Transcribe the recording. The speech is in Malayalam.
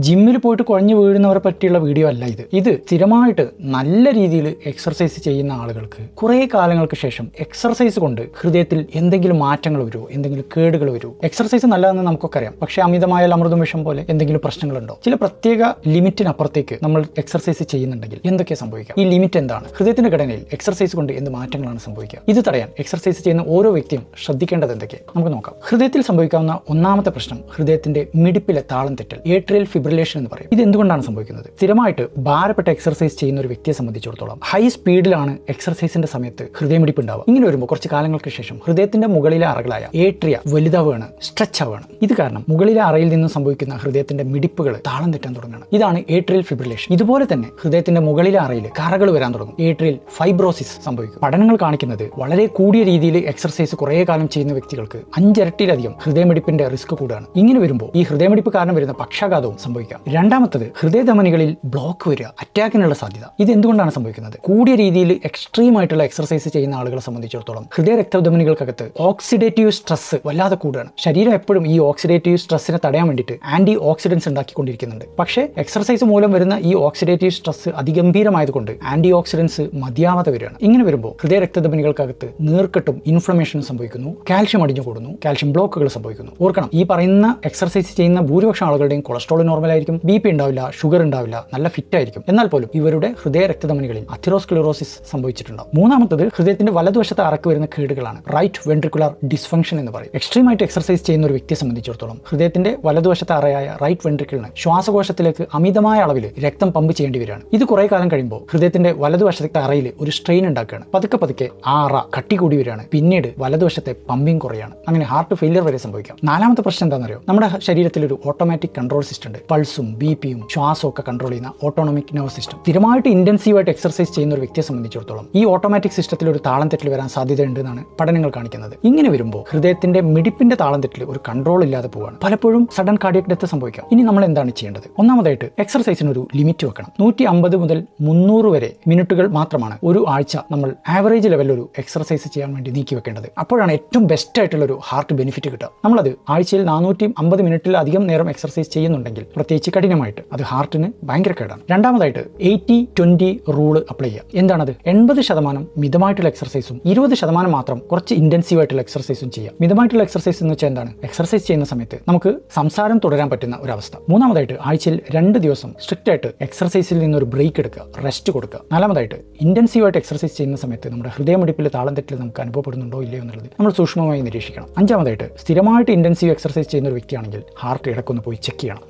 ജിമ്മിൽ പോയിട്ട് കുഴഞ്ഞു വീഴുന്നവരെ പറ്റിയുള്ള വീഡിയോ അല്ല ഇത് സ്ഥിരമായിട്ട് നല്ല രീതിയിൽ എക്സർസൈസ് ചെയ്യുന്ന ആളുകൾക്ക് കുറേ കാലങ്ങൾക്ക് ശേഷം എക്സർസൈസ് കൊണ്ട് ഹൃദയത്തിൽ എന്തെങ്കിലും മാറ്റങ്ങൾ വരുമോ, എന്തെങ്കിലും കേടുകൾ വരുമോ? എക്സർസൈസ് നല്ലതെന്ന് നമുക്കൊക്കെ അറിയാം, പക്ഷേ അമിതമായ അമൃതം വിഷം പോലെ എന്തെങ്കിലും പ്രശ്നങ്ങളുണ്ടോ? ചില പ്രത്യേക ലിമിറ്റിനപ്പുറത്തേക്ക് നമ്മൾ എക്സർസൈസ് ചെയ്യുന്നുണ്ടെങ്കിൽ എന്തൊക്കെ സംഭവിക്കാം? ഈ ലിമിറ്റ് എന്താണ്? ഹൃദയത്തിന്റെ ഘടനയിൽ എക്സർസൈസ് കൊണ്ട് എന്ത് മാറ്റങ്ങളാണ് സംഭവിക്കുക? ഇത് തടയാൻ എക്സർസൈസ് ചെയ്യുന്ന ഓരോ വ്യക്തിയും ശ്രദ്ധിക്കേണ്ടത് എന്തൊക്കെ നമുക്ക് നോക്കാം. ഹൃദയത്തിൽ സംഭവിക്കാവുന്ന ഒന്നാമത്തെ പ്രശ്നം ഹൃദയത്തിന്റെ മിടിപ്പിലെ താളം തെറ്റൽ, ഏട്രിയൽ ഫിബ്രിലേഷൻ എന്ന് പറയും. ഇത് എന്തുകൊണ്ടാണ് സംഭവിക്കുന്നത്? സ്ഥിരമായിട്ട് ഭാരപ്പെട്ട എക്സർസൈസ് ചെയ്യുന്ന ഒരു വ്യക്തിയെ സംബന്ധിച്ചിടത്തോളം ഹൈ സ്പീഡിലാണ് എക്സർസൈസിന്റെ സമയത്ത് ഹൃദയമിടിപ്പ് ഉണ്ടാവുക. ഇങ്ങനെ വരുമ്പോൾ കുറച്ച് കാലങ്ങൾക്ക് ശേഷം ഹൃദയത്തിന്റെ മുകളിലെ അറകളായ ഏട്രിയ വലുതാവുകയാണ്, സ്ട്രെച്ച് ആവുകയാണ്. ഇത് കാരണം മുകളിലെ അറയിൽ നിന്നും സംഭവിക്കുന്ന ഹൃദയത്തിന്റെ മിടിപ്പുകൾ താളം തെറ്റാൻ തുടങ്ങുകയാണ്. ഇതാണ് ഏട്രിയൽ ഫിബ്രിലേഷൻ. ഇതുപോലെ തന്നെ ഹൃദയത്തിന്റെ മുകളിലെ അറയിൽ കറകൾ വരാൻ തുടങ്ങും, ഏട്രിയൽ ഫൈബ്രോസിസ് സംഭവിക്കും. പഠനങ്ങൾ കാണിക്കുന്നത് വളരെ കൂടിയ രീതിയിൽ എക്സർസൈസ് കുറേ കാലം ചെയ്യുന്ന വ്യക്തികൾക്ക് 5 ഇരട്ടിയിലധികം ഹൃദയമിടിപ്പിന്റെ റിസ്ക് കൂടുകയാണ്. ഇങ്ങനെ വരുമ്പോൾ ഈ ഹൃദയമിടിപ്പ് കാരണം വരുന്ന പക്ഷാഘാതവും സംഭവിക്കാം. രണ്ടാമത്തത് ഹൃദയധമനികളിൽ ബ്ലോക്ക് വരിക, അറ്റാക്കിനുള്ള സാധ്യത. ഇത് എന്തുകൊണ്ടാണ് സംഭവിക്കുന്നത്? കൂടിയ രീതിയിൽ എക്സ്ട്രീം ആയിട്ടുള്ള എക്സർസൈസ് ചെയ്യുന്ന ആളുകളെ സംബന്ധിച്ചിടത്തോളം ഹൃദയ രക്തധമനികൾക്കകത്ത് ഓക്സിഡേറ്റീവ് സ്ട്രെസ് വല്ലാതെ കൂടുകയാണ്. ശരീരം എപ്പോഴും ഈ ഓക്സിഡേറ്റീവ് സ്ട്രെസ്സിനെ തടയാൻ വേണ്ടിയിട്ട് ആന്റി ഓക്സിഡൻസ് ഉണ്ടാക്കിക്കൊണ്ടിരിക്കുന്നുണ്ട്. പക്ഷേ എക്സർസൈസ് മൂലം വരുന്ന ഈ ഓക്സിഡേറ്റീവ് സ്ട്രെസ് അതിഗംഭീരമായതുകൊണ്ട് ആന്റി ഓക്സിഡൻസ് മതിയാവാതെ വരികയാണ്. ഇങ്ങനെ വരുമ്പോൾ ഹൃദയ രക്തധമനികൾക്കകത്ത് നീർക്കെട്ടും ഇൻഫ്ലമേഷനും സംഭവിക്കുന്നു, കാൽഷ്യം അടിഞ്ഞു കൂടുന്നു, കാൽഷ്യം ബ്ലോക്കുകൾ സംഭവിക്കുന്നു. ഓർക്കണം, ഈ പറയുന്ന എക്സർസൈസ് ചെയ്യുന്ന ഭൂരിപക്ഷം ആളുകളുടെയും കൊളസ്ട്രോൾ നോർമൽ ആയിരിക്കും, BP ഉണ്ടാവില്ല, ഷുഗർ ഉണ്ടാവില്ല, നല്ല ഫിറ്റ് ആയിരിക്കും. എന്നാൽ പോലും ഇവരുടെ ഹൃദയ രക്തധമനികളിൽ അഥെറോസ്ക്ലെറോസിസ് സംഭവിച്ചിട്ടുണ്ടാവും. മൂന്നാമത്തത് ഹൃദയത്തിന്റെ വലതുവശത്ത് അറക്ക് വരുന്ന കേടുകളാണ്, റൈറ്റ് വെൻട്രിക്കുലർ ഡിസ്ഫങ്ഷൻ എന്ന് പറയും. എക്സ്ട്രീമായിട്ട് എക്സർസൈസ് ചെയ്യുന്ന ഒരു വ്യക്തിയെ സംബന്ധിച്ചിടത്തോളം ഹൃദയത്തിന്റെ വലതുവശത്തെ അറയായ റൈറ്റ് വെൻട്രിക്കിളിന് ശ്വാസകോശത്തിലേക്ക് അമിതമായ അളവിൽ രക്തം പമ്പ് ചെയ്യേണ്ടി വരികയാണ്. ഇത് കുറെ കാലം കഴിയുമ്പോൾ ഹൃദയത്തിന്റെ വലതുവശത്തെ അറയിൽ ഒരു സ്ട്രെയിൻ ഉണ്ടാക്കുകയാണ്. പതുക്കെ ആ അറ കട്ടി കൂടി വരികയാണ്. പിന്നീട് വലതുവശത്തെ പമ്പിങ് കുറയാണ്. അങ്ങനെ ഹാർട്ട് ഫെയിലിയർ വരെ സംഭവിക്കാം. നാലാമത്തെ പ്രശ്നം എന്താണെന്നറിയോ? നമ്മുടെ ശരീരത്തിൽ ഒരു ഓട്ടോമാറ്റിക് കൺട്രോൾ സിസ്റ്റം ഉണ്ട്. പൾസും BPയും ശ്വാസവും ഒക്കെ കൺട്രോൾ ചെയ്യുന്ന ഓട്ടോണോമിക് നെർവ് സിസ്റ്റം. സ്ഥിരമായിട്ട് ഇന്റൻസീവായിട്ട് എക്സർസൈസ് ചെയ്യുന്ന ഒരു വ്യക്തിയെ സംബന്ധിച്ചിടത്തോളം ഈ ഓട്ടോമാറ്റിക് സിസ്റ്റത്തിൽ ഒരു താളം തെറ്റിൽ വരാൻ സാധ്യതയുണ്ട് എന്നാണ് പഠനങ്ങൾ കാണിക്കുന്നത്. ഇങ്ങനെ വരുമ്പോൾ ഹൃദയത്തിന്റെ മിടിപ്പിന്റെ താളം തെറ്റിൽ ഒരു കൺട്രോൾ ഇല്ലാതെ പോവുകയാണ്. പലപ്പോഴും സഡൻ കാർഡിയക് ഡെത്ത് സംഭവിക്കാം. ഇനി നമ്മൾ എന്താണ് ചെയ്യേണ്ടത്? ഒന്നാമതായിട്ട് എക്സർസൈസിന് ഒരു ലിമിറ്റ് വെക്കണം. 150 മുതൽ 300 വരെ മിനിറ്റുകൾ മാത്രമാണ് ഒരു ആഴ്ച നമ്മൾ ആവറേജ് ലെവലിൽ ഒരു എക്സർസൈസ് ചെയ്യാൻ വേണ്ടി നീക്കി വെക്കേണ്ടത്. അപ്പോഴാണ് ഏറ്റവും ബെസ്റ്റ് ആയിട്ടുള്ള ഒരു ഹാർട്ട് ബെനിഫിറ്റ് കിട്ടുക. നമ്മളത് ആഴ്ചയിൽ 450 മിനിറ്റിൽ അധികം നേരം എക്സർസൈസ് ചെയ്യുന്നുണ്ടെങ്കിൽ, പ്രത്യേകിച്ച് കഠിനമായിട്ട്, അത് ഹാർട്ടിന് ഭയങ്കര കേടാണ്. രണ്ടാമതായിട്ട് 80-20 റൂള് അപ്ലൈ ചെയ്യുക. എന്താണത്? 80% മിതമായിട്ടുള്ള എക്സർസൈസും 20% മാത്രം കുറച്ച് ഇന്റൻസീവ് ആയിട്ടുള്ള എക്സർസൈസും ചെയ്യുക. മിതമായിട്ടുള്ള എക്സർസൈസ് എന്ന് വെച്ചാൽ എന്താണ്? എക്സർസൈസ് ചെയ്യുന്ന സമയത്ത് നമുക്ക് സംസാരം തുടരാൻ പറ്റുന്ന ഒരു അവസ്ഥ. മൂന്നാമതായിട്ട് ആഴ്ചയിൽ 2 ദിവസം സ്ട്രിക്റ്റ് ആയിട്ട് എക്സർസൈസിൽ നിന്നൊരു ബ്രേക്ക് എടുക്കുക, റെസ്റ്റ് കൊടുക്കുക. നാലാമതായിട്ട് ഇന്റൻസീവ് ആയിട്ട് എക്സർസൈസ് ചെയ്യുന്ന സമയത്ത് നമ്മുടെ ഹൃദയമിടിപ്പിൽ താളം തെറ്റിൽ നമുക്ക് അനുഭവപ്പെടുന്നുണ്ടോ ഇല്ലയോ എന്നുള്ളത് നമ്മൾ സൂക്ഷ്മമായി നിരീക്ഷിക്കണം. അഞ്ചാമതായിട്ട് സ്ഥിരമായിട്ട് ഇന്റൻസീവ് എക്സർസൈസ് ചെയ്യുന്ന ഒരു വ്യക്തിയാണെങ്കിൽ ഹാർട്ട് ഇടയ്ക്കൊന്ന് പോയി ചെക്ക് ചെയ്യണം.